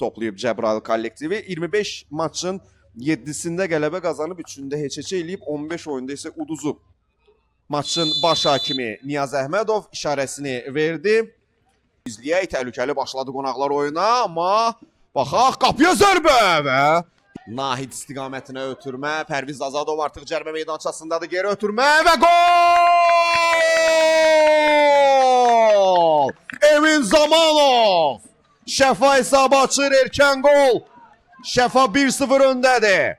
toplayıb Cəbrayıl kollektivi. 25 maçın 7-sində qələbə qazanıb, 3-ündə heç-heçə eləyib, 15 oyunda isə uduzub. Maçın baş hakimi Niyaz Əhmədov işarəsini verdi. İzləyək, təhlükəli başladı qonaqlar oyuna, amma baxaq, qapıya zərbə və Nahid istiqamətinə ötürmə. Pərviz Azadov artıq cərimə meydançasındadır, geri ötürmə və gol! Emin Zamanov! Şəfa hesabı açır, erkən gol. Şəfa 1-0 öndədir.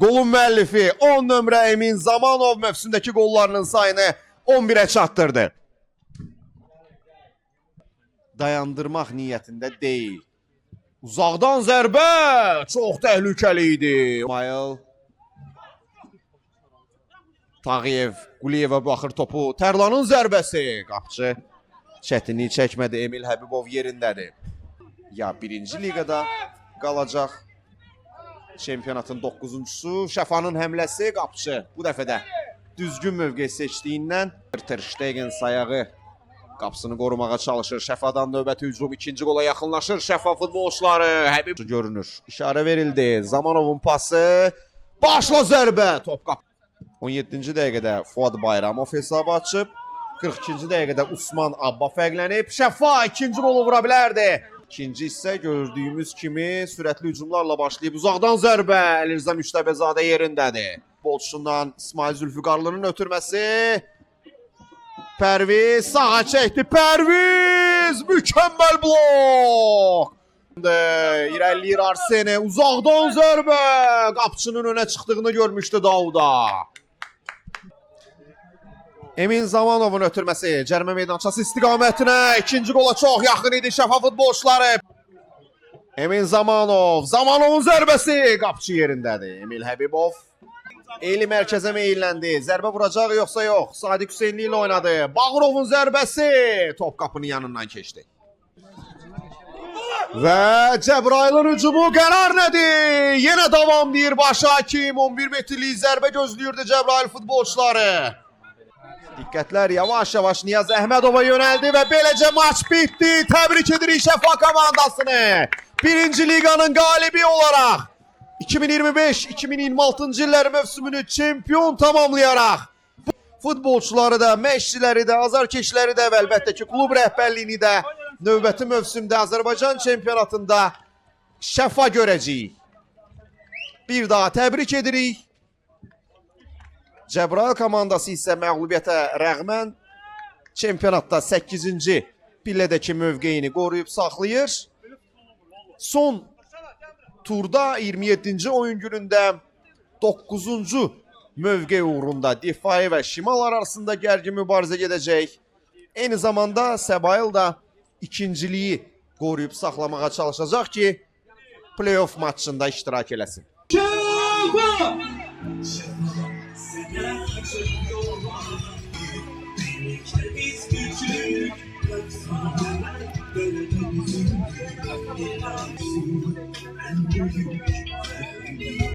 Qolun müəllifi 10 nömrə Emin Zamanov mövsümdəki qollarının sayını 11-ə çatdırdı. Dayandırmaq niyyətində deyil. Uzaqdan zərbə çox təhlükəli idi. İsmail Tağıyev Quliyevə baxır topu. Tərlanın zərbəsi. Qapçı çətinlik çəkmədi. Emil Həbibov yerindədir. Ya birinci liqada qalacaq. Çempionatın 9-uncusu. Şəfanın həmləsi. Qapçı bu dəfə də düzgün mövqe seçdiyindən Ter Stegen sayağı qapısını qorumağa çalışır. Şəfadan növbəti hücum ikinci qola yaxınlaşır. Şəfa futbolçuları Həbib görünür. İşarə verildi. Zamanovun pası. Başla zərbə. Top qap. 17-ci dəqiqədə Fuad Bayramov hesabı açıb. 42-ci dəqiqədə Usman Abba fərqlənib. Şəfa ikinci qolu vura bilərdi. İkinci isə gördüyümüz kimi sürətli hücumlarla başlayıb. Uzaqdan zərbə. Əlirza Müştəbəzadə yerindədir. Bolçusundan İsmail Zülfüqarlının ötürməsi. Pərviz sağa çəkdi. Pərviz mükəmməl blok. İrəliyir Arsene. Uzaqdan zərbə. Qapçının önə çıxdığını görmüşdü Dauda. Emin Zamanovun ötürməsi. Cərimə meydançası istiqamətinə. İkinci qola çox yaxın idi Şəfa futbolçuları. Emin Zamanov. Zamanovun zərbəsi. Qapçı yerindədir. Emil Həbibov. Eli mərkəzə meyilləndi. Zərbə vuracaq yoxsa yox. Sadiq Hüseynli ilə oynadı. Bağırovun zərbəsi. Top qapının yanından keçdi. Və Cəbrayılın hücumu qərar nədir? Yenə davam deyir baş hakim. 11 metrlik zərbə gözləyirdi Cəbrayıl futbolçuları. Diqqətlər yavaş-yavaş Niyaz Əhmədova yönəldi və beləcə maç bitdi. Təbrik edirik Şəfa komandasını. Birinci liqanın qalibi olaraq 2025-2026-cı illər mövsümünü çempion tamamlayaraq futbolçuları da, məşqçiləri də, azarkeşləri də və əlbəttə ki, klub rəhbərliyini də növbəti mövsümdə Azərbaycan çempionatında Şəfa görəcəyik. Bir daha təbrik edirik. Cəbrayıl komandası isə məğlubiyyətə rəğmən çempionatda 8-ci pillədəki mövqeyini qoruyub saxlayır. Son turda 27-ci oyun günündə 9-cu mövqe uğrunda Difai və Şimal arasında gərgin mübarizə gedəcək. Eyni zamanda Səbail da ikinciliyi qoruyub saxlamağa çalışacaq ki, playoff maçında iştirak eləsin. Şəfa!